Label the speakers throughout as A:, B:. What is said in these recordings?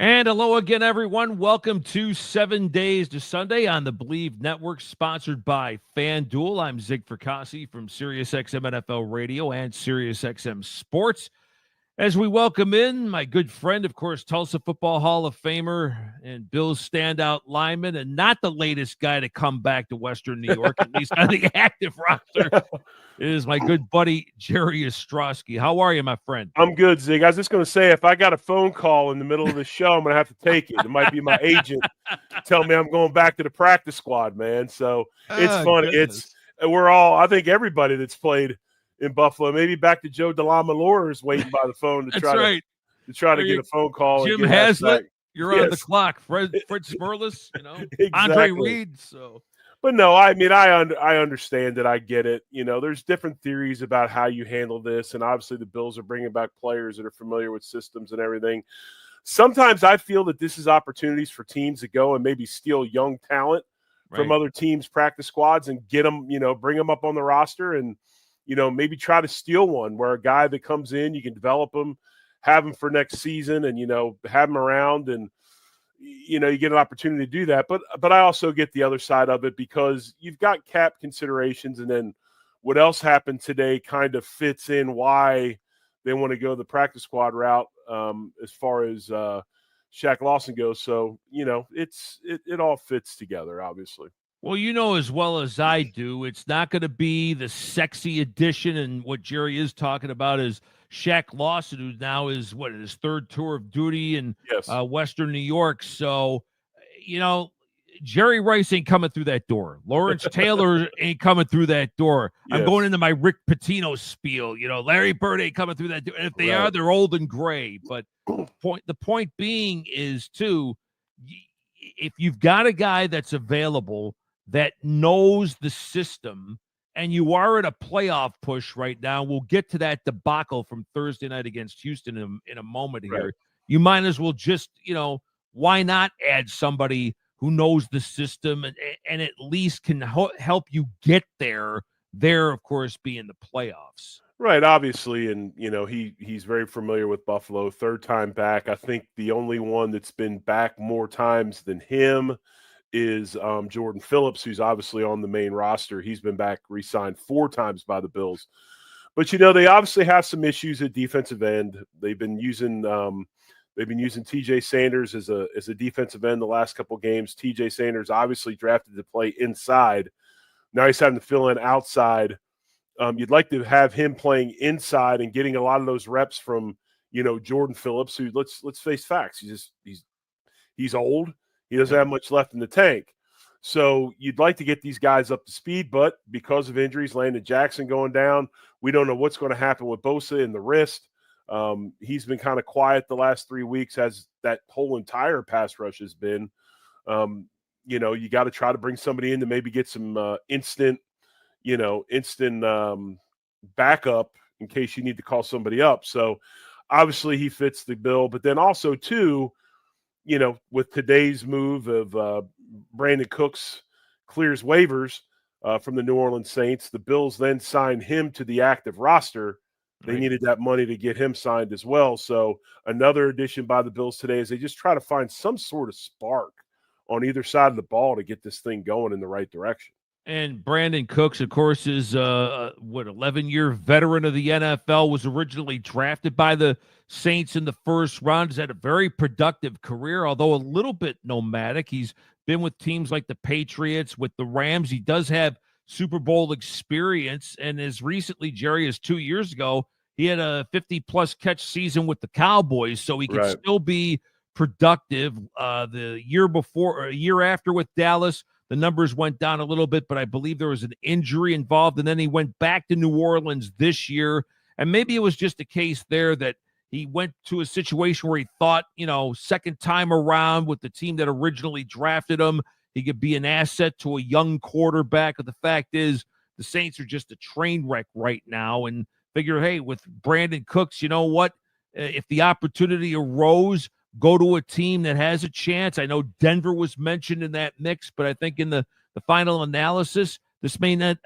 A: And hello again, everyone. Welcome to 7 Days to Sunday on the Believe Network, sponsored by FanDuel. I'm Zig Fracassi from SiriusXM NFL Radio and SiriusXM Sports. As we welcome in my good friend, of course, Tulsa Football Hall of Famer and Bills standout lineman, and not the latest guy to come back to Western New York, at least on the active roster, is my good buddy, Jerry Ostrowski. How are you, my friend?
B: I'm good, Zig. I was just going to say, if I got a phone call in the middle of the show, I'm going to have to take it. It might be my agent tell me I'm going back to the practice squad, man. So it's funny.
A: Goodness.
B: I think everybody that's played in Buffalo, maybe back to Joe DeLamalore is waiting by the phone to try to get a phone call.
A: Jim
B: and get
A: Haslett, you're on the
B: Yes.
A: clock. Fred Smirlis,
B: Exactly.
A: Andre Reed. So,
B: But no, I mean, I understand it. I get it. There's different theories about how you handle this, and obviously the Bills are bringing back players that are familiar with systems and everything. Sometimes I feel that this is opportunities for teams to go and maybe steal young talent from other teams' practice squads and get them, bring them up on the roster and, maybe try to steal one where a guy that comes in, you can develop him, have him for next season and, have him around and, you get an opportunity to do that. But I also get the other side of it because you've got cap considerations, and then what else happened today kind of fits in why they want to go the practice squad route as far as Shaq Lawson goes. So, it all fits together, obviously.
A: well, as well as I do, it's not going to be the sexy addition. And what Jerry is talking about is Shaq Lawson, who now is his third tour of duty in Western New York. So, Jerry Rice ain't coming through that door. Lawrence Taylor ain't coming through that door.
B: Yes.
A: I'm going into my Rick Pitino spiel. Larry Bird ain't coming through that door. And if they are, they're old and gray. But the point being is, too, if you've got a guy that's available that knows the system, and you are in a playoff push right now, we'll get to that debacle from Thursday night against Houston in a moment here.
B: Right.
A: You might as well just, why not add somebody who knows the system and at least can help you get there, of course, being the playoffs.
B: Right, obviously, and, he's very familiar with Buffalo, third time back. I think the only one that's been back more times than him is Jordan Phillips, who's obviously on the main roster. He's been back re-signed 4 times by the Bills. But, they obviously have some issues at defensive end. They've been using TJ Sanders as a defensive end the last couple of games. TJ Sanders obviously drafted to play inside. Now he's having to fill in outside. You'd like to have him playing inside and getting a lot of those reps from, Jordan Phillips, who let's face facts. He's old. He doesn't have much left in the tank. So you'd like to get these guys up to speed, but because of injuries, Landon Jackson going down, we don't know what's going to happen with Bosa in the wrist. He's been kind of quiet the last 3 weeks, as that whole entire pass rush has been. You got to try to bring somebody in to maybe get some instant backup in case you need to call somebody up. So obviously he fits the bill, but then also too, with today's move of Brandon Cooks clears waivers from the New Orleans Saints, the Bills then sign him to the active roster. They needed that money to get him signed as well. So another addition by the Bills today is they just try to find some sort of spark on either side of the ball to get this thing going in the right direction.
A: And Brandon Cooks, of course, is 11-year veteran of the NFL, was originally drafted by the Saints in the first round. Has had a very productive career, although a little bit nomadic. He's been with teams like the Patriots, with the Rams. He does have Super Bowl experience, and as recently, Jerry, as 2 years ago, he had a 50-plus catch season with the Cowboys, so he could still be productive. The year before, or a year after with Dallas, the numbers went down a little bit, but I believe there was an injury involved, and then he went back to New Orleans this year, and maybe it was just a case there that he went to a situation where he thought, second time around with the team that originally drafted him, he could be an asset to a young quarterback. But the fact is, the Saints are just a train wreck right now, and figure, hey, with Brandon Cooks, you know what? If the opportunity arose, go to a team that has a chance. I know Denver was mentioned in that mix, but I think in the final analysis, this may not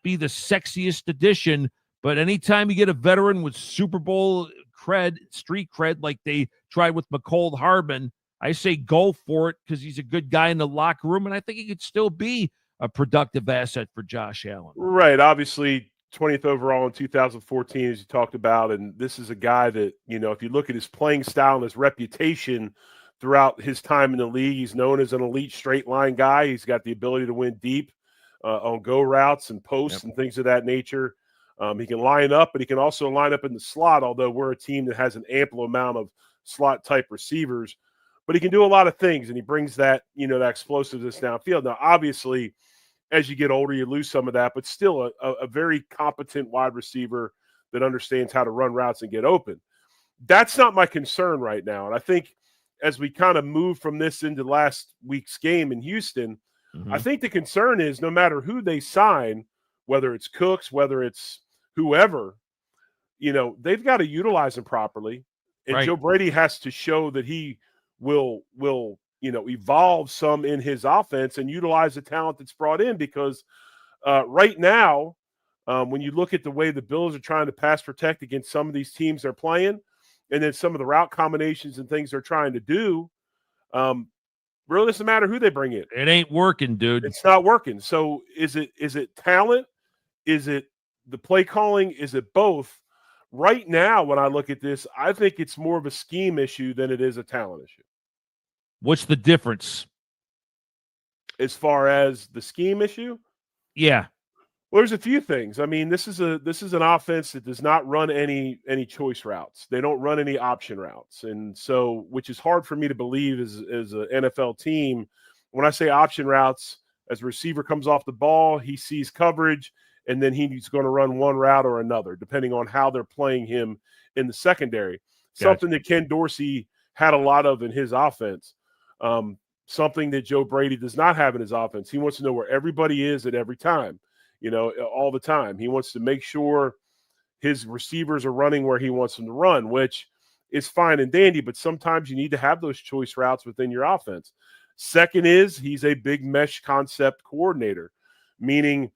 A: be the sexiest addition, but anytime you get a veteran with Super Bowl cred, street cred, like they tried with McCold Hardman. I say go for it because he's a good guy in the locker room, and I think he could still be a productive asset for Josh Allen.
B: Right. Obviously, 20th overall in 2014, as you talked about. And this is a guy that, if you look at his playing style and his reputation throughout his time in the league, he's known as an elite straight line guy. He's got the ability to win deep on go routes and posts and things of that nature. He can line up, but he can also line up in the slot, although we're a team that has an ample amount of slot type receivers. But he can do a lot of things, and he brings that, that explosiveness downfield. Now, obviously, as you get older, you lose some of that, but still a very competent wide receiver that understands how to run routes and get open. That's not my concern right now. And I think as we kind of move from this into last week's game in Houston, I think the concern is no matter who they sign, whether it's Cooks, whether it's whoever, they've got to utilize him properly. And Joe Brady has to show that he will evolve some in his offense and utilize the talent that's brought in, because right now, when you look at the way the Bills are trying to pass protect against some of these teams they're playing, and then some of the route combinations and things they're trying to do, really doesn't matter who they bring in.
A: It ain't working, dude.
B: It's not working. So is it talent? Is it the play calling? Is it both? Right now, when I look at this, I think it's more of a scheme issue than it is a talent issue.
A: What's the difference?
B: As far as the scheme issue?
A: Yeah.
B: Well, there's a few things. I mean, this is an offense that does not run any choice routes. They don't run any option routes. And so, which is hard for me to believe as an NFL team. When I say option routes, as a receiver comes off the ball, he sees coverage, and then he's going to run one route or another, depending on how they're playing him in the secondary. Something that Ken Dorsey had a lot of in his offense. Something that Joe Brady does not have in his offense. He wants to know where everybody is at every time, all the time. He wants to make sure his receivers are running where he wants them to run, which is fine and dandy, but sometimes you need to have those choice routes within your offense. Second is he's a big mesh concept coordinator, meaning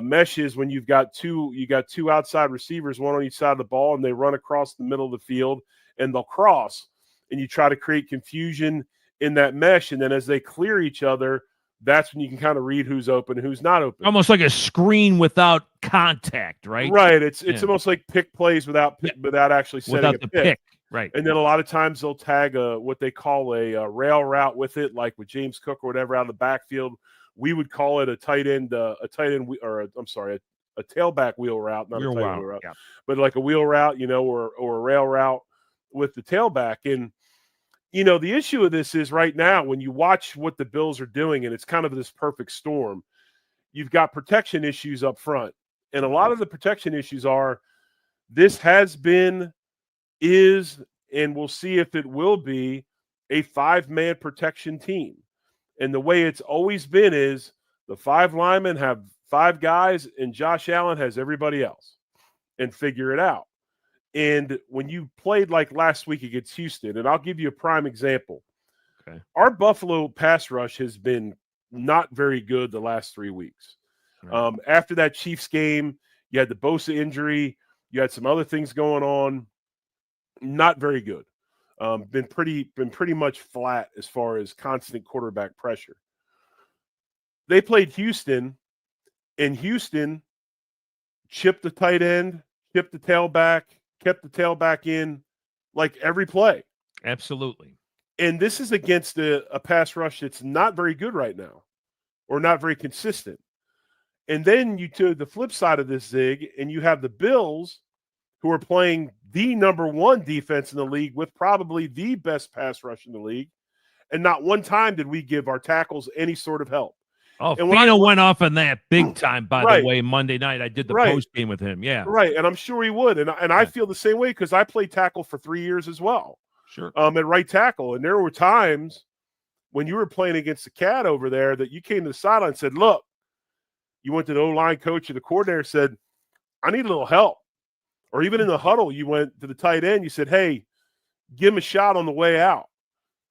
B: mesh is when you got two outside receivers, one on each side of the ball, and they run across the middle of the field and they'll cross, and you try to create confusion in that mesh. And then as they clear each other, that's when you can kind of read who's open and who's not open.
A: Almost like a screen without contact, right?
B: Right. It's almost like pick plays without actually setting
A: without
B: a
A: the
B: pick.
A: Right.
B: And then a lot of times they'll tag what they call a rail route with it, like with James Cook or whatever out of the backfield. We would call it a tailback wheel route, not a tight end wheel route, but like a wheel route, or a rail route with the tailback. And the issue of this is right now, when you watch what the Bills are doing, and it's kind of this perfect storm, you've got protection issues up front. And a lot of the protection issues are this has been, is, and we'll see if it will be a 5-man protection team. And the way it's always been is the 5 linemen have 5 guys and Josh Allen has everybody else, and figure it out. And when you played like last week against Houston, and I'll give you a prime example.
A: Okay.
B: Our Buffalo pass rush has been not very good the last 3 weeks. Right. After that Chiefs game, you had the Bosa injury. You had some other things going on. Not very good. Been pretty much flat as far as constant quarterback pressure. They played Houston, and Houston chipped the tight end, chipped the tailback, kept the tailback in like every play.
A: Absolutely.
B: And this is against a pass rush that's not very good right now, or not very consistent. And then you to the flip side of this zig, and you have the Bills, who are playing the number 1 defense in the league with probably the best pass rush in the league. And not one time did we give our tackles any sort of help.
A: Oh, Fino went off on that big time, by the way, Monday night. I did the post game with him. Yeah.
B: Right. And I'm sure he would. And I feel the same way because I played tackle for 3 years as well.
A: Sure.
B: At right tackle. And there were times when you were playing against the Cat over there that you came to the sideline and said, look, you went to the O-line coach or the coordinator, said, I need a little help. Or even in the huddle, you went to the tight end, you said, hey, give him a shot on the way out.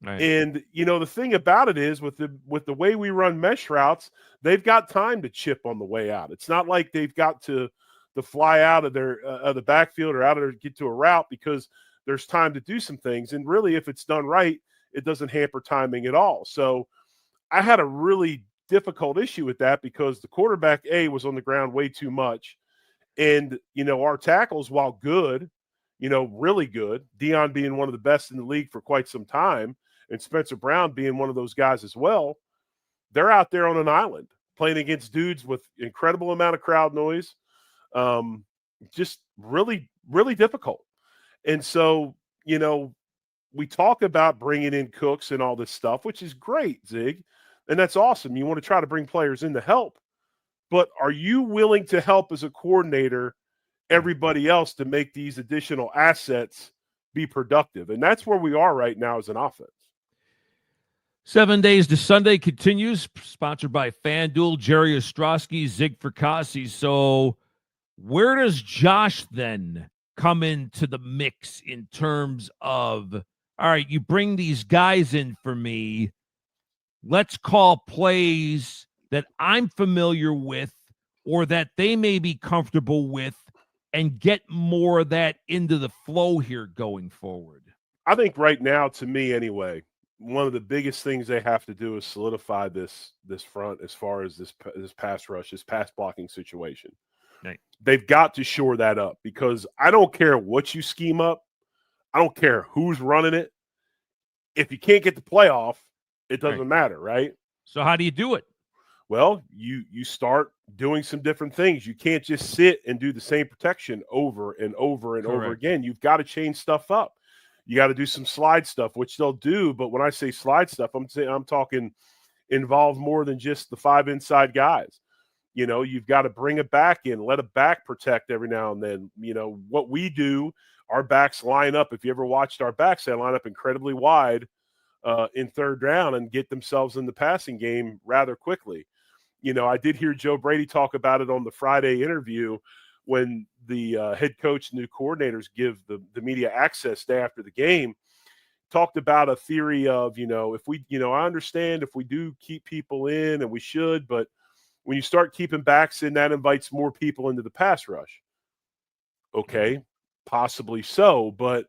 B: Right. And, the thing about it is with the way we run mesh routes, they've got time to chip on the way out. It's not like they've got to fly out of the backfield or out of there, get to a route, because there's time to do some things. And really, if it's done right, it doesn't hamper timing at all. So I had a really difficult issue with that because the quarterback, was on the ground way too much. And, our tackles, while good, really good, Dion being one of the best in the league for quite some time, and Spencer Brown being one of those guys as well, they're out there on an island playing against dudes with incredible amount of crowd noise. Just really, really difficult. And so, we talk about bringing in Cooks and all this stuff, which is great, Zig, and that's awesome. You want to try to bring players in to help, but are you willing to help as a coordinator everybody else to make these additional assets be productive? And that's where we are right now as an offense.
A: 7 days to Sunday continues, sponsored by FanDuel, Jerry Ostrowski, Zig Fracassi. So where does Josh then come into the mix in terms of, all right, you bring these guys in for me, let's call plays that I'm familiar with or that they may be comfortable with and get more of that into the flow here going forward?
B: I think right now, to me anyway, one of the biggest things they have to do is solidify this front as far as this pass rush, this pass blocking situation.
A: Right.
B: They've got to shore that up because I don't care what you scheme up. I don't care who's running it. If you can't get the playoff, it doesn't matter, right?
A: So how do you do it?
B: Well, you start doing some different things. You can't just sit and do the same protection over and over and over again. You've got to change stuff up. You got to do some slide stuff, which they'll do. But when I say slide stuff, I'm talking involve more than just the 5 inside guys. You've got to bring a back in, let a back protect every now and then. What we do, our backs line up. If you ever watched our backs, they line up incredibly wide in third down and get themselves in the passing game rather quickly. I did hear Joe Brady talk about it on the Friday interview when the head coach and new coordinators give the media access day after the game. Talked about a theory of, if we, I understand if we do keep people in, and we should, but when you start keeping backs in, that invites more people into the pass rush. Okay, possibly so, but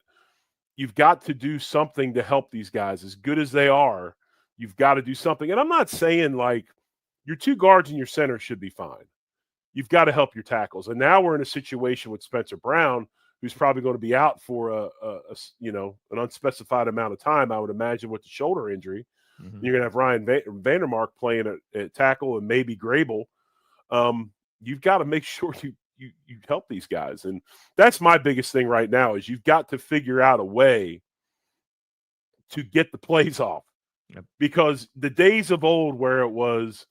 B: you've got to do something to help these guys. As good as they are, you've got to do something. And I'm not saying like your 2 guards and your center should be fine. You've got to help your tackles. And now we're in a situation with Spencer Brown, who's probably going to be out for an unspecified amount of time, I would imagine, with the shoulder injury. Mm-hmm. You're going to have Ryan Vandermark playing at tackle and maybe Grable. You've got to make sure you help these guys. And that's my biggest thing right now is you've got to figure out a way to get the plays off. Yep. Because the days of old where it was,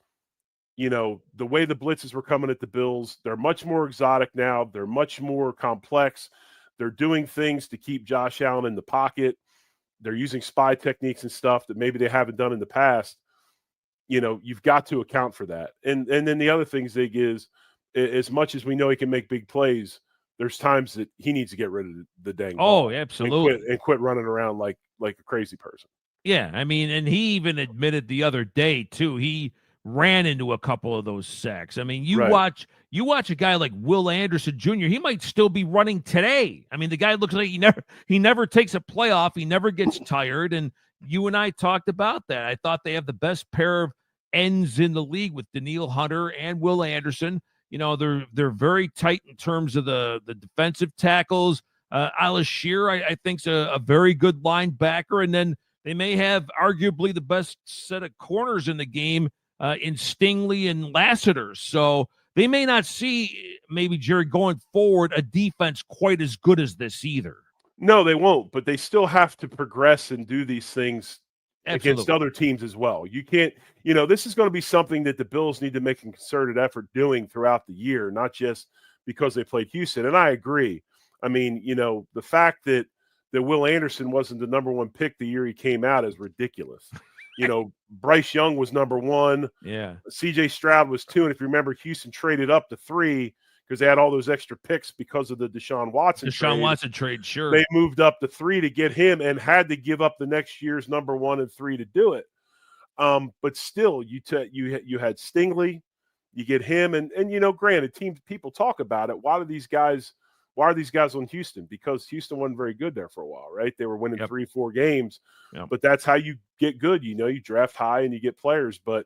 B: the way the blitzes were coming at the Bills, they're much more exotic now. They're much more complex. They're doing things to keep Josh Allen in the pocket. They're using spy techniques and stuff that maybe they haven't done in the past. You've got to account for that. And then the other thing, Zig, is as much as we know he can make big plays, there's times that he needs to get rid of the dang ball.
A: Oh, absolutely.
B: And quit running around like a crazy person.
A: Yeah, I mean, and he even admitted the other day, too, he ran into a couple of those sacks. I mean, you watch a guy like Will Anderson Jr., he might still be running today. I mean, the guy looks like he never takes a playoff. He never gets tired. And you and I talked about that. I thought they have the best pair of ends in the league with Danielle Hunter and Will Anderson. They're very tight in terms of the defensive tackles. Al-Ashir, I think, is a very good linebacker. And then they may have arguably the best set of corners in the game in Stingley and Lassiter. So they may not see, maybe, Jerry, going forward, a defense quite as good as this either.
B: No, they won't, but they still have to progress and do these things against other teams as well. You can't, this is going to be something that the Bills need to make a concerted effort doing throughout the year, not just because they played Houston. And I agree. I mean, the fact that Will Anderson wasn't the number 1 pick the year he came out is ridiculous. Bryce Young was number 1.
A: Yeah.
B: CJ Stroud was 2. And if you remember, Houston traded up to 3 because they had all those extra picks because of the Deshaun Watson
A: trade. Sure.
B: They moved up to 3 to get him and had to give up the next year's number 1 and 3 to do it. But still, you had Stingley, you get him, and granted, people talk about it. Why do these guys why are these guys on Houston? Because Houston wasn't very good there for a while, right? They were winning 3-4 games, but that's how you get good. You know, you draft high and you get players. But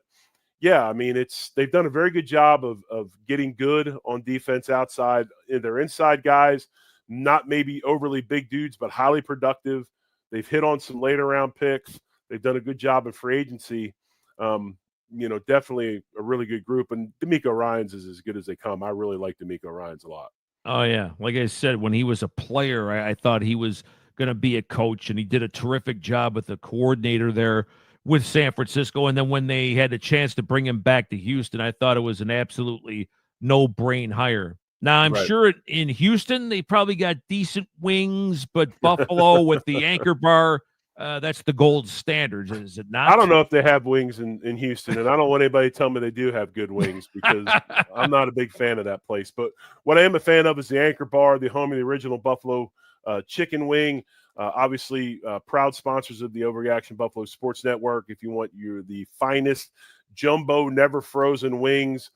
B: yeah, I mean, they've done a very good job of getting good on defense outside. They're inside guys, not maybe overly big dudes, but highly productive. They've hit on some later round picks. They've done a good job in free agency. You know, definitely a really good group. And D'Amico Ryans is as good as they come. I really like D'Amico Ryans a lot.
A: Oh, yeah. Like I said, when he was a player, I thought he was going to be a coach, and he did a terrific job with the coordinator there with San Francisco. And then when they had a chance to bring him back to Houston, I thought it was an absolutely no-brain hire. Now, I'm sure in Houston, they probably got decent wings, but Buffalo with the Anchor Bar, that's the gold standard, is it not?
B: I don't know if they have wings in Houston, and I don't want anybody to tell me they do have good wings because I'm not a big fan of that place. But what I am a fan of is the Anchor Bar, the home of the original Buffalo chicken wing. Obviously, proud sponsors of the Overreaction Buffalo Sports Network. If you want the finest jumbo, never frozen wings,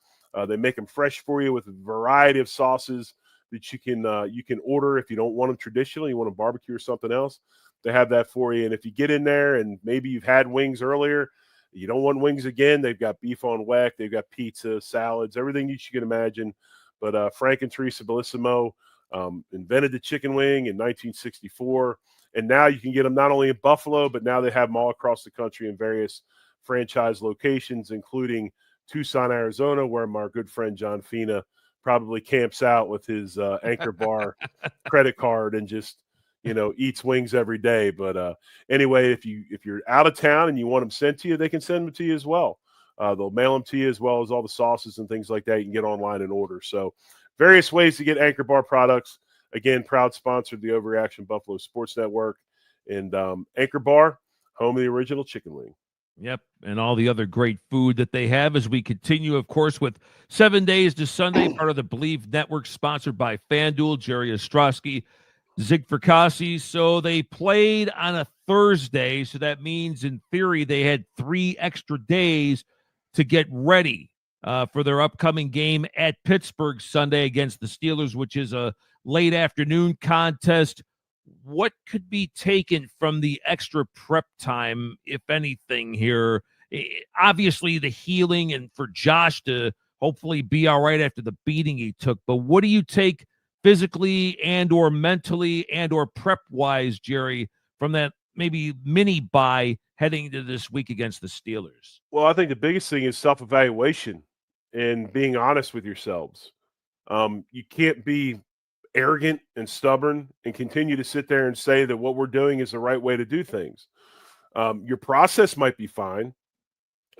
B: they make them fresh for you with a variety of sauces that you can order if you don't want them traditionally. You want them barbecue or something else. They have that for you. And if you get in there and maybe you've had wings earlier, you don't want wings again, they've got beef on weck, they've got pizza, salads, everything you can imagine. But Frank and Teresa Bellissimo invented the chicken wing in 1964. And now you can get them not only in Buffalo, but now they have them all across the country in various franchise locations, including Tucson, Arizona, where my good friend John Fina probably camps out with his Anchor Bar credit card and just, you know, eats wings every day. But anyway, if you're out of town and you want them sent to you, they can send them to you as well. They'll mail them to you as well as all the sauces and things like that. You can get online and order. So various ways to get Anchor Bar products. Again, proud sponsor of the Overreaction Buffalo Sports Network. And Anchor Bar, home of the original chicken wing.
A: Yep, and all the other great food that they have as we continue, of course, with 7 days to Sunday, part of the Believe Network, sponsored by FanDuel, Jerry Ostrowski, Zig Fracassi. So they played on a Thursday, so that means in theory they had 3 extra days to get ready for their upcoming game at Pittsburgh Sunday against the Steelers, which is a late afternoon contest. What could be taken from the extra prep time, if anything, here? Obviously, the healing and for Josh to hopefully be all right after the beating he took. But what do you take physically and or mentally and or prep-wise, Jerry, from that maybe mini bye heading into this week against the Steelers?
B: Well, I think the biggest thing is self-evaluation and being honest with yourselves. You can't be arrogant and stubborn and continue to sit there and say that what we're doing is the right way to do things. Your process might be fine.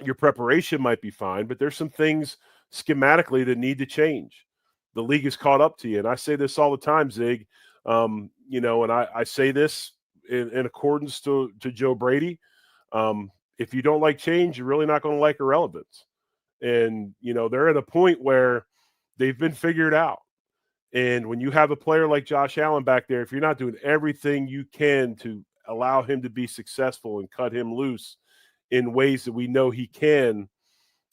B: Your preparation might be fine, but there's some things schematically that need to change. The league is caught up to you. And I say this all the time, Zig, you know, and I say this in accordance to Joe Brady. If you don't like change, you're really not going to like irrelevance. And, you know, they're at a point where they've been figured out. And when you have a player like Josh Allen back there, if you're not doing everything you can to allow him to be successful and cut him loose in ways that we know he can,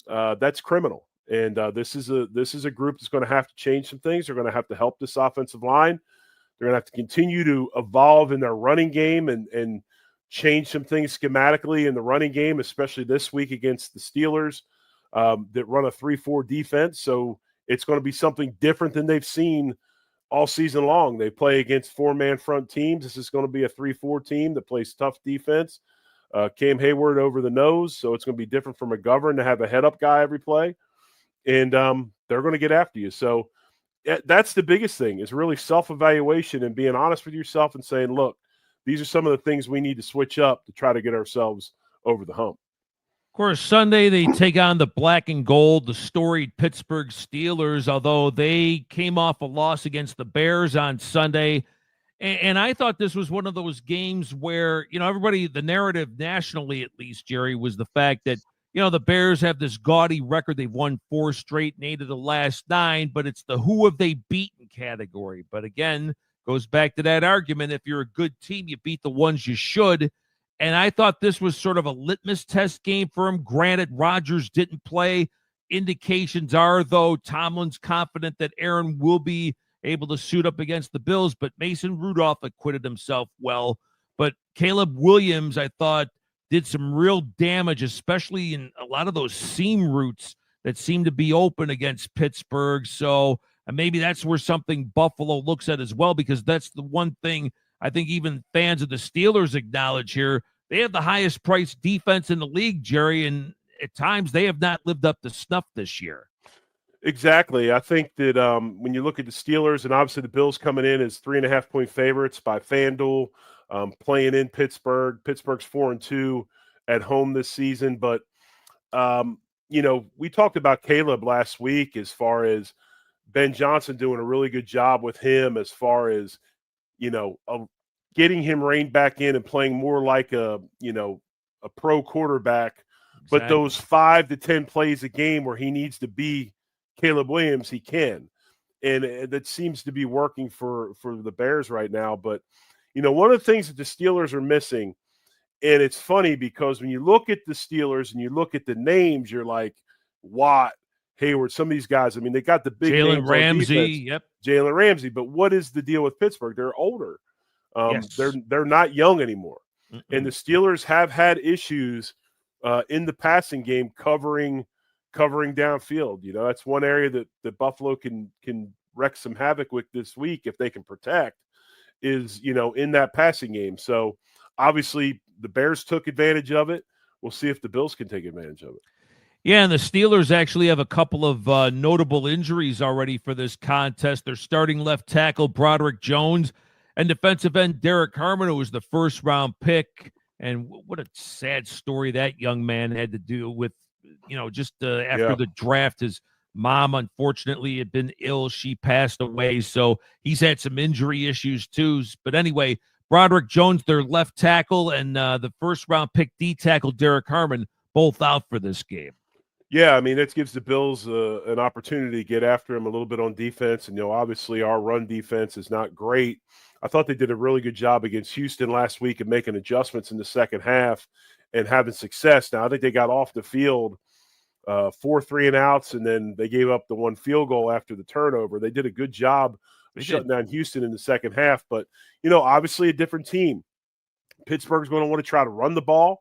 B: that's criminal. And this is a group that's going to have to change some things. They're going to have to help this offensive line. They're going to have to continue to evolve in their running game and change some things schematically in the running game, especially this week against the Steelers that run a 3-4 defense. So it's going to be something different than they've seen all season long. They play against 4-man front teams. This is going to be a 3-4 team that plays tough defense. Cam Hayward over the nose, so it's going to be different from McGovern to have a head-up guy every play. And they're going to get after you. So that's the biggest thing is really self-evaluation and being honest with yourself and saying, look, these are some of the things we need to switch up to try to get ourselves over the hump.
A: Of course, Sunday they take on the black and gold, the storied Pittsburgh Steelers, although they came off a loss against the Bears on Sunday. And I thought this was one of those games where, you know, everybody, the narrative nationally at least, Jerry, was the fact that, you know, the Bears have this gaudy record. They've won 4 straight and 8 of the last 9, but it's the who have they beaten category. But again, goes back to that argument. If you're a good team, you beat the ones you should. And I thought this was sort of a litmus test game for him. Granted, Rodgers didn't play. Indications are, though, Tomlin's confident that Aaron will be able to suit up against the Bills, but Mason Rudolph acquitted himself well. But Caleb Williams, I thought, did some real damage, especially in a lot of those seam routes that seem to be open against Pittsburgh. So maybe that's where something Buffalo looks at as well, because that's the one thing I think even fans of the Steelers acknowledge here. They have the highest priced defense in the league, Jerry, and at times they have not lived up to snuff this year.
B: Exactly. I think that when you look at the Steelers, and obviously the Bills coming in as 3.5-point favorites by FanDuel, playing in Pittsburgh. Pittsburgh's 4-2 at home this season. But, we talked about Caleb last week as far as Ben Johnson doing a really good job with him as far as, getting him reined back in and playing more like a pro quarterback. Exactly. But those 5 to 10 plays a game where he needs to be Caleb Williams, he can. And that seems to be working for the Bears right now. But, one of the things that the Steelers are missing, and it's funny because when you look at the Steelers and you look at the names, you're like, Watt, Hayward, some of these guys, I mean, they got the big
A: Jalen Ramsey,
B: Jalen Ramsey. But what is the deal with Pittsburgh? They're older.
A: Yes.
B: They're not young anymore.
A: Mm-mm.
B: And the Steelers have had issues in the passing game covering downfield. That's one area that Buffalo can wreak some havoc with this week if they can protect is, in that passing game. So obviously the Bears took advantage of it. We'll see if the Bills can take advantage of it.
A: Yeah, and the Steelers actually have a couple of notable injuries already for this contest. Their starting left tackle, Broderick Jones, and defensive end Derek Harmon, who was the first-round pick. And what a sad story that young man had to do with, just after the draft. His mom, unfortunately, had been ill. She passed away, so he's had some injury issues too. But anyway, Broderick Jones, their left tackle, and the first-round pick D tackle, Derek Harmon, both out for this game.
B: Yeah, I mean, it gives the Bills an opportunity to get after him a little bit on defense. And, obviously our run defense is not great. I thought they did a really good job against Houston last week of making adjustments in the second half and having success. Now, I think they got off the field 4 3-and-outs, and then they gave up the 1 field goal after the turnover. They did a good job shutting down Houston in the second half. But, obviously a different team. Pittsburgh's going to want to try to run the ball.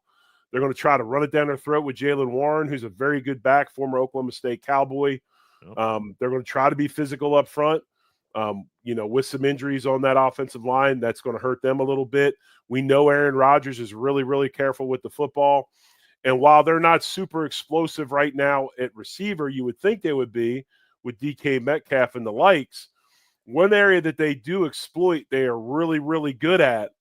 B: They're going to try to run it down their throat with Jaylen Warren, who's a very good back, former Oklahoma State Cowboy. They're going to try to be physical up front. With some injuries on that offensive line, that's going to hurt them a little bit. We know Aaron Rodgers is really, really careful with the football. And while they're not super explosive right now at receiver, you would think they would be with DK Metcalf and the likes. One area that they do exploit, they are really, really good at,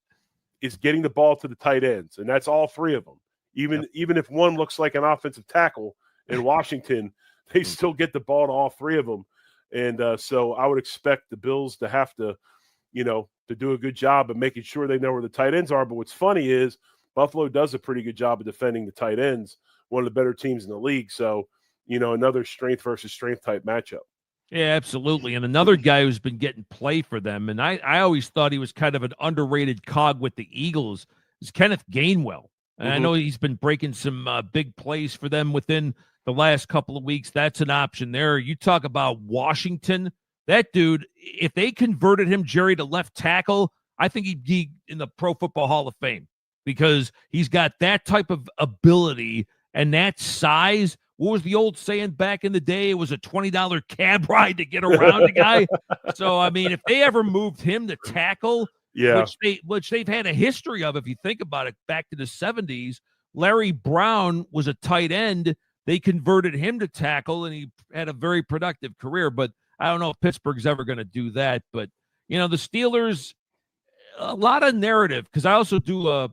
B: is getting the ball to the tight ends. And that's all 3 of them. Even if one looks like an offensive tackle in Washington, they still get the ball to all 3 of them. And so I would expect the Bills to have to, to do a good job of making sure they know where the tight ends are. But what's funny is Buffalo does a pretty good job of defending the tight ends, one of the better teams in the league. So, another strength versus strength type matchup.
A: Yeah, absolutely. And another guy who's been getting play for them, and I always thought he was kind of an underrated cog with the Eagles, is Kenneth Gainwell. And I know he's been breaking some big plays for them within the last couple of weeks. That's an option there. You talk about Washington. That dude, if they converted him, Jerry, to left tackle, I think he'd be in the Pro Football Hall of Fame because he's got that type of ability and that size. What was the old saying back in the day? It was a $20 cab ride to get around a guy. So, I mean, if they ever moved him to tackle, which they've had a history of, if you think about it, back to the 70s. Larry Brown was a tight end. They converted him to tackle, and he had a very productive career. But I don't know if Pittsburgh's ever going to do that. But, the Steelers, a lot of narrative, because I also do a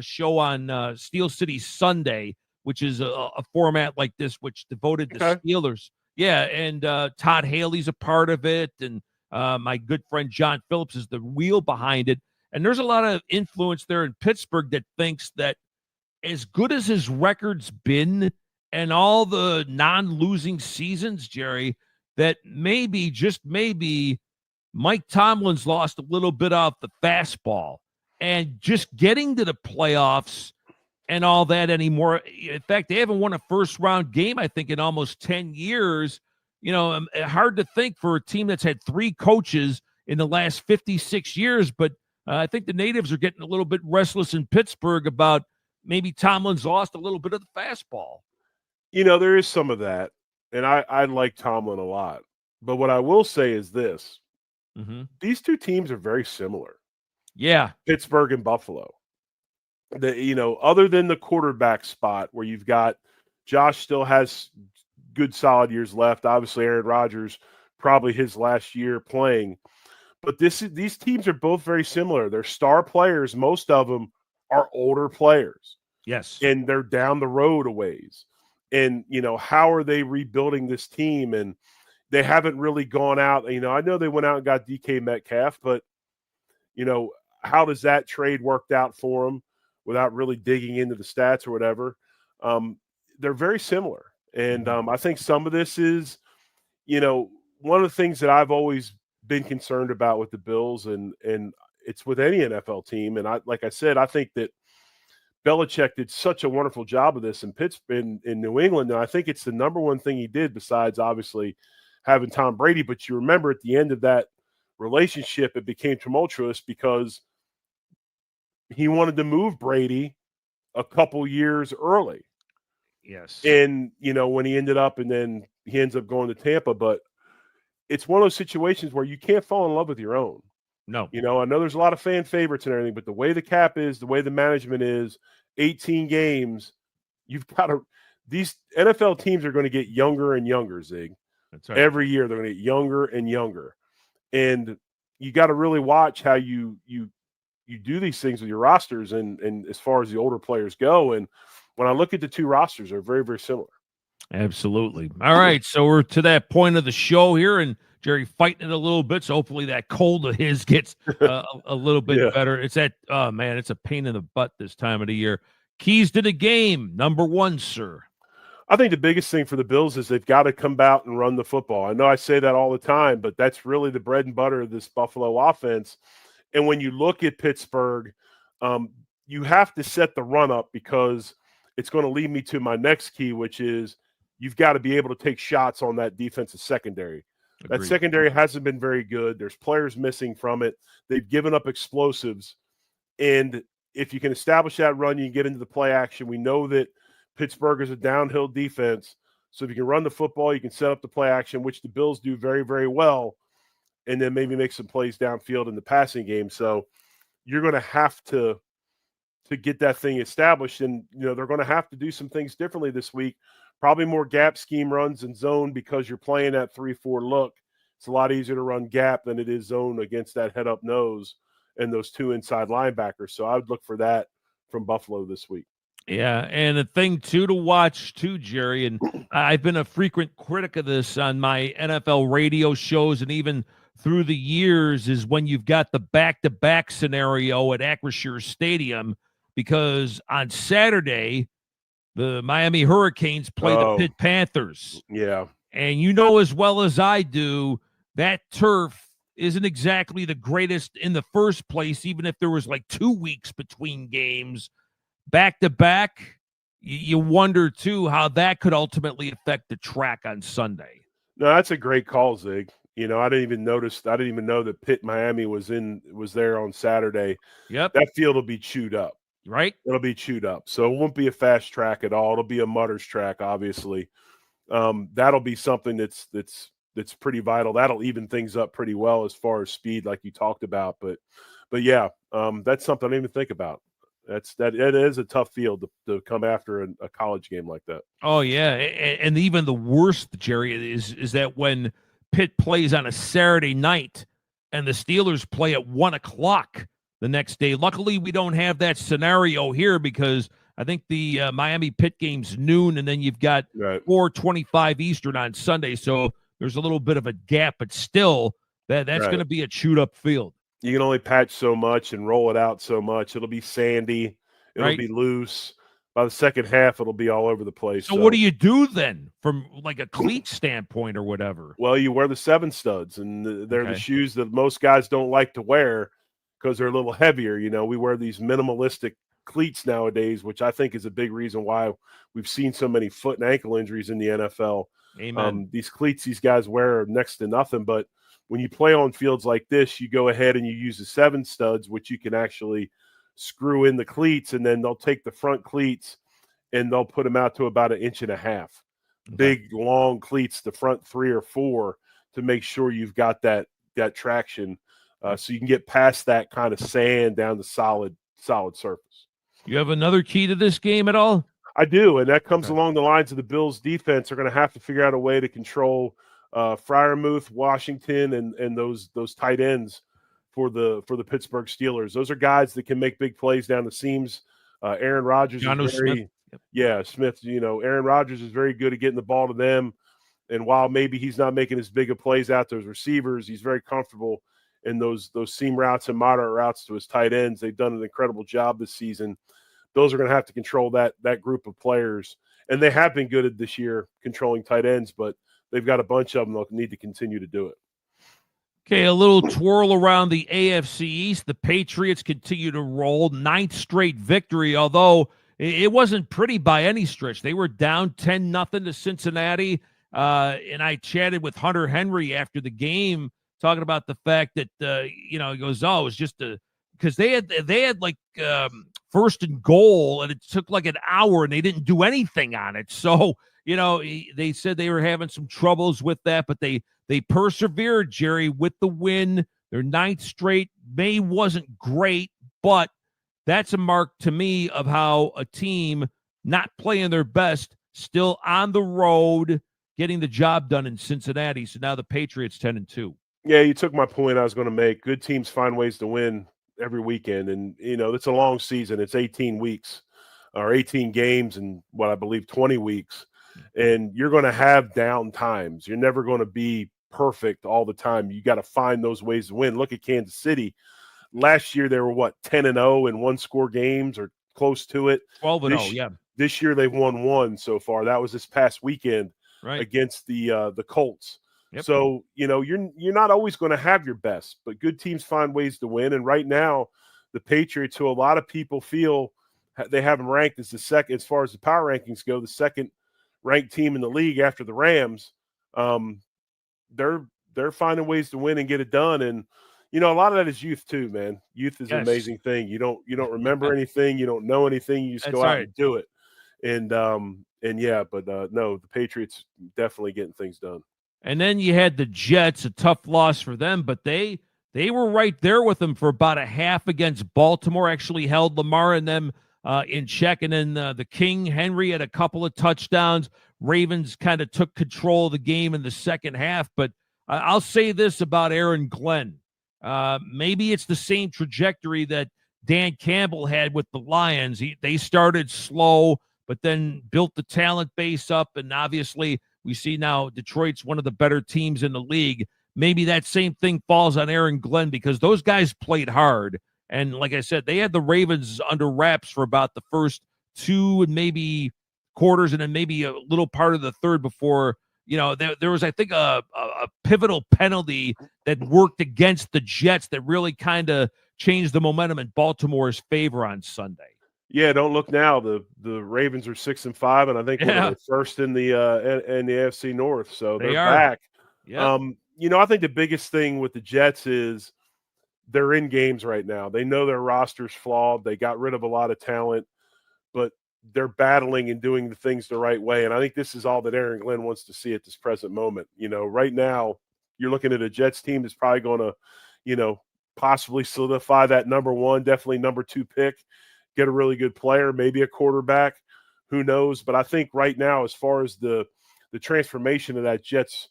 A: show on Steel City Sunday, which is a format like this, which devoted to Steelers. Yeah, and Todd Haley's a part of it, and my good friend John Phillips is the wheel behind it. And there's a lot of influence there in Pittsburgh that thinks that as good as his record's been and all the non-losing seasons, Jerry, that maybe, just maybe, Mike Tomlin's lost a little bit off the fastball. And just getting to the playoffs and all that anymore. In fact, they haven't won a first-round game, I think, in almost 10 years. hard to think for a team that's had 3 coaches in the last 56 years, but I think the natives are getting a little bit restless in Pittsburgh about maybe Tomlin's lost a little bit of the fastball.
B: There is some of that, and I like Tomlin a lot. But what I will say is this. These two teams are very similar.
A: Yeah.
B: Pittsburgh and Buffalo. Other than the quarterback spot where you've got Josh still has good solid years left. Obviously, Aaron Rodgers, probably his last year playing. But these teams are both very similar. They're star players. Most of them are older players.
A: Yes.
B: And they're down the road a ways. And, how are they rebuilding this team? And they haven't really gone out. I know they went out and got DK Metcalf, but, how does that trade worked out for them without really digging into the stats or whatever? They're very similar. And I think some of this is, one of the things that I've always been concerned about with the Bills, and it's with any NFL team. And like I said, I think that Belichick did such a wonderful job of this in Pittsburgh, in New England. And I think it's the number one thing he did besides obviously having Tom Brady. But you remember at the end of that relationship, it became tumultuous because he wanted to move Brady a couple years early.
A: Yes.
B: And, when he ended up, and then he ends up going to Tampa, but it's one of those situations where you can't fall in love with your own.
A: No.
B: I know there's a lot of fan favorites and everything, but the way the cap is, the way the management is, 18 games, you've got to – these NFL teams are going to get younger and younger, Zig.
A: That's right.
B: Every year they're going to get younger and younger. And you got to really watch how you do these things with your rosters and as far as the older players go. And when I look at the two rosters, they're very, very similar.
A: Absolutely. All right, so we're to that point of the show here, and Jerry fighting it a little bit, so hopefully that cold of his gets a little bit better. It's it's a pain in the butt this time of the year. Keys to the game, number 1, sir.
B: I think the biggest thing for the Bills is they've got to come out and run the football. I know I say that all the time, but that's really the bread and butter of this Buffalo offense. And when you look at Pittsburgh, you have to set the run up, because it's going to lead me to my next key, which is you've got to be able to take shots on that defensive secondary. Agreed. That secondary hasn't been very good. There's players missing from it. They've given up explosives. And if you can establish that run, you can get into the play action. We know that Pittsburgh is a downhill defense. So if you can run the football, you can set up the play action, which the Bills do very, very well, and then maybe make some plays downfield in the passing game. So you're going to have to get that thing established. And, they're going to have to do some things differently this week. Probably more gap scheme runs and zone, because you're playing that 3-4 look. It's a lot easier to run gap than it is zone against that head up nose and those two inside linebackers. So I would look for that from Buffalo this week.
A: Yeah, and a thing, too, to watch, too, Jerry, and I've been a frequent critic of this on my NFL radio shows and even through the years, is when you've got the back-to-back scenario at Acrisure Stadium, because on Saturday, the Miami Hurricanes play the Pitt Panthers.
B: Yeah.
A: And as well as I do, that turf isn't exactly the greatest in the first place, even if there was like 2 weeks between games. Back-to-back, you wonder, too, how that could ultimately affect the track on Sunday.
B: No, that's a great call, Zig. I didn't even know that Pitt Miami was there on Saturday.
A: Yep.
B: That field will be chewed up.
A: Right.
B: It'll be chewed up. So it won't be a fast track at all. It'll be a mutters track, obviously. That'll be something that's pretty vital. That'll even things up pretty well as far as speed, like you talked about. But yeah, that's something I didn't even think about. It is a tough field to come after a college game like that.
A: Oh yeah, and even the worst, Jerry, is that when Pitt plays on a Saturday night and the Steelers play at 1:00 the next day. Luckily, we don't have that scenario here, because I think the Miami Pitt game's noon, and then you've got 4:25 Eastern on Sunday. So there's a little bit of a gap, but still, that's going to be a chewed up field.
B: You can only patch so much and roll it out so much. It'll be sandy. It'll be loose. By the second half, it'll be all over the place.
A: So what do you do then from like a cleat standpoint or whatever?
B: Well, you wear the 7 studs, and they're the shoes that most guys don't like to wear because they're a little heavier. We wear these minimalistic cleats nowadays, which I think is a big reason why we've seen so many foot and ankle injuries in the NFL.
A: Amen.
B: These cleats these guys wear are next to nothing, but when you play on fields like this, you go ahead and you use the 7 studs, which you can actually screw in the cleats, and then they'll take the front cleats and they'll put them out to about 1.5 inches. Okay. Big, long cleats, the front 3 or 4, to make sure you've got that traction, so you can get past that kind of sand down the solid surface.
A: You have another key to this game at all?
B: I do, and that comes along the lines of the Bills' defense. They're going to have to figure out a way to control Freiermuth, Washington, and those tight ends for the Pittsburgh Steelers. Those are guys that can make big plays down the seams. Aaron Rodgers is very – Smith. Aaron Rodgers is very good at getting the ball to them. And while maybe he's not making as big of plays out to his receivers, he's very comfortable in those seam routes and moderate routes to his tight ends. They've done an incredible job this season. Bills are going to have to control that group of players. And they have been good at this year controlling tight ends, but they've got a bunch of them that need to continue to do it.
A: Okay, a little twirl around the AFC East. The Patriots continue to roll. 9th straight victory, although it wasn't pretty by any stretch. They were down 10-0 to Cincinnati. And I chatted with Hunter Henry after the game, talking about the fact that, he goes, it was just because they had like first and goal, and it took like an hour, and they didn't do anything on it. So, they said they were having some troubles with that, but they persevered, Jerry, with the win. Their 9th straight. May wasn't great, but that's a mark to me of how a team not playing their best, still on the road, getting the job done in Cincinnati. So now the Patriots 10-2.
B: Yeah, you took my point I was going to make. Good teams find ways to win every weekend. And, it's a long season. It's 18 weeks or 18 games and what I believe 20 weeks. And you're going to have down times. You're never going to be perfect all the time. You got to find those ways to win. Look at Kansas City. Last year, they were 10-0 in one-score games or close to it.
A: 12-0, yeah.
B: This year, they've won 1 so far. That was this past weekend against the Colts. Yep. So, you're not always going to have your best, but good teams find ways to win. And right now, the Patriots, who a lot of people feel they have them ranked as the second, as far as the power rankings go, the second ranked team in the league after the Rams, they're finding ways to win and get it done. And, a lot of that is youth too, man. Youth is an amazing thing. You don't remember anything. You don't know anything. You just go out and do it. And no, the Patriots definitely getting things done.
A: And then you had the Jets, a tough loss for them, but they were right there with them for about a half against Baltimore, actually held Lamar and them in check. And then the King, Henry, had a couple of touchdowns. Ravens kind of took control of the game in the second half. But I'll say this about Aaron Glenn. Maybe it's the same trajectory that Dan Campbell had with the Lions. They started slow, but then built the talent base up, and obviously we see now Detroit's one of the better teams in the league. Maybe that same thing falls on Aaron Glenn because those guys played hard. And like I said, they had the Ravens under wraps for about the first 2 and maybe quarters, and then maybe a little part of the third before, there was, I think, a pivotal penalty that worked against the Jets that really kind of changed the momentum in Baltimore's favor on Sunday.
B: Yeah, don't look now. The Ravens are 6-5, and I think they're first in the AFC North, so they're back.
A: Yeah.
B: I think the biggest thing with the Jets is they're in games right now. They know their roster's flawed. They got rid of a lot of talent, but they're battling and doing the things the right way. And I think this is all that Aaron Glenn wants to see at this present moment. Right now you're looking at a Jets team that's probably going to, possibly solidify that number 1, definitely number 2 pick. Get a really good player, maybe a quarterback, who knows? But I think right now, as far as the transformation of that Jets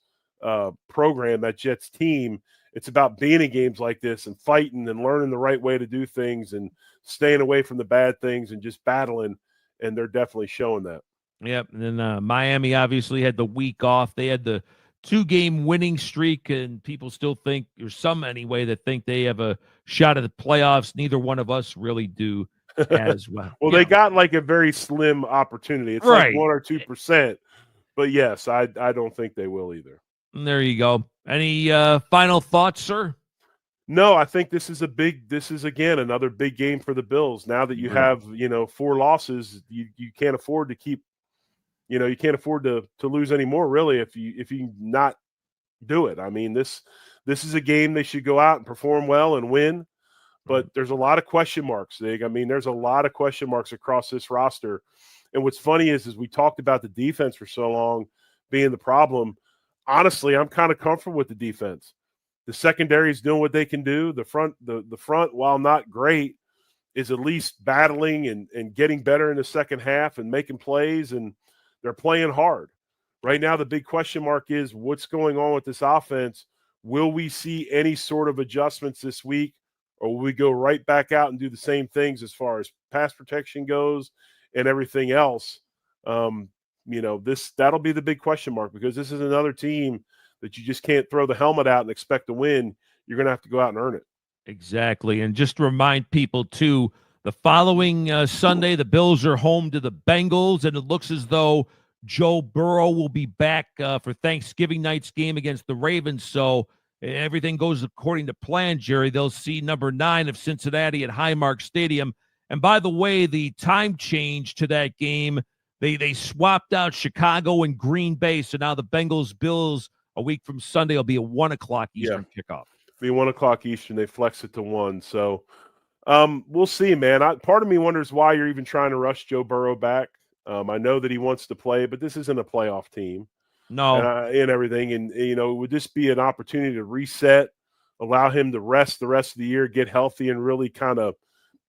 B: program, that Jets team, it's about being in games like this and fighting and learning the right way to do things and staying away from the bad things and just battling. And they're definitely showing that.
A: Yep. And then Miami obviously had the week off. They had the 2-game winning streak, and people still think, or some anyway, that think they have a shot at the playoffs. Neither one of us really do. As well.
B: Well, they got like a very slim opportunity. It's like 1 or 2%. But yes, I don't think they will either.
A: And there you go. Any final thoughts, sir?
B: No, I think this is again another big game for the Bills. Now that you have 4 losses, you can't afford to keep you can't afford to lose anymore, really, if you not do it. I mean, this is a game they should go out and perform well and win. But there's a lot of question marks, Zig. I mean, there's a lot of question marks across this roster. And what's funny is we talked about the defense for so long being the problem. Honestly, I'm kind of comfortable with the defense. The secondary is doing what they can do. The front, while not great, is at least battling and getting better in the second half and making plays, and they're playing hard. Right now, the big question mark is what's going on with this offense. Will we see any sort of adjustments this week, or will we go right back out and do the same things as far as pass protection goes and everything else? That'll be the big question mark, because this is another team that you just can't throw the helmet out and expect to win. You're going to have to go out and earn it.
A: Exactly. And just to remind people, too, the following Sunday, the Bills are home to the Bengals, and it looks as though Joe Burrow will be back for Thanksgiving night's game against the Ravens. So everything goes according to plan, Jerry. They'll see number 9 of Cincinnati at Highmark Stadium. And by the way, the time change to that game, they swapped out Chicago and Green Bay. So now the Bengals-Bills a week from Sunday will be a 1 o'clock Eastern kickoff.
B: Be 1 o'clock Eastern. They flex it to 1. So we'll see, man. Part of me wonders why you're even trying to rush Joe Burrow back. I know that he wants to play, but this isn't a playoff team.
A: No.
B: And everything. And, would this be an opportunity to reset, allow him to rest the rest of the year, get healthy, and really kind of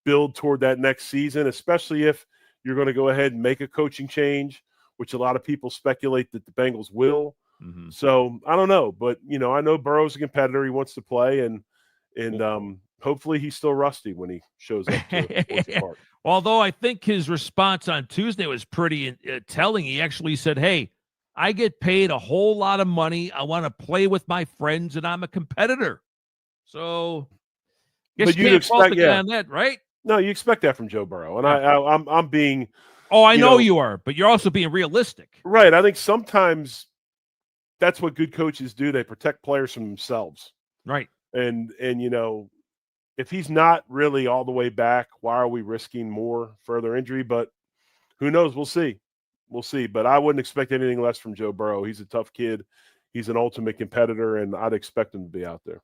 B: build toward that next season, especially if you're going to go ahead and make a coaching change, which a lot of people speculate that the Bengals will.
A: Mm-hmm.
B: So I don't know, but I know Burrow's a competitor. He wants to play, and hopefully he's still rusty when he shows up to Park.
A: Although I think his response on Tuesday was pretty telling. He actually said, "Hey, I get paid a whole lot of money. I want to play with my friends, and I'm a competitor." So, guess you can't fault the guy on that, right?
B: No, you expect that from Joe Burrow, and I'm being.
A: Oh, I know you are, but you're also being realistic,
B: right? I think sometimes that's what good coaches do. They protect players from themselves.
A: Right.
B: And if he's not really all the way back, why are we risking more further injury? But who knows? We'll see. We'll see. But I wouldn't expect anything less from Joe Burrow. He's a tough kid. He's an ultimate competitor, and I'd expect him to be out there.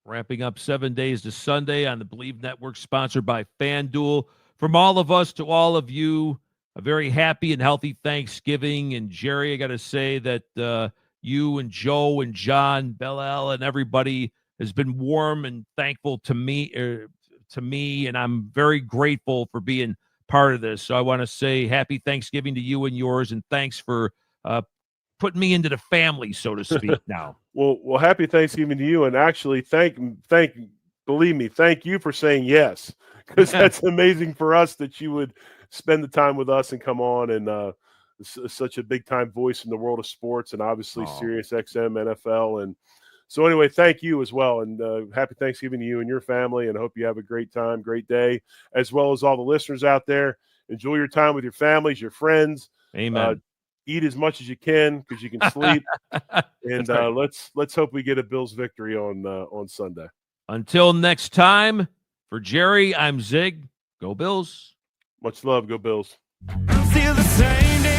A: Wrapping up 7 days to Sunday on the Believe Network, sponsored by FanDuel. From all of us to all of you, a very happy and healthy Thanksgiving. And Jerry, I got to say that you and Joe and John, Bellel, and everybody has been warm and thankful to me, and I'm very grateful for being part of this. So I want to say happy Thanksgiving to you and yours, and thanks for putting me into the family, so to speak. Now,
B: well, happy Thanksgiving to you, and actually, believe me, thank you for saying yes, because that's amazing for us that you would spend the time with us and come on, and such a big time voice in the world of sports, and obviously Sirius XM, NFL, and so anyway, thank you as well, and happy Thanksgiving to you and your family, and I hope you have a great time, great day, as well as all the listeners out there. Enjoy your time with your families, your friends.
A: Amen.
B: Eat as much as you can because you can sleep, and right. Let's hope we get a Bills victory on Sunday.
A: Until next time, for Jerry, I'm Zig. Go Bills.
B: Much love. Go Bills.
C: Feel the same day.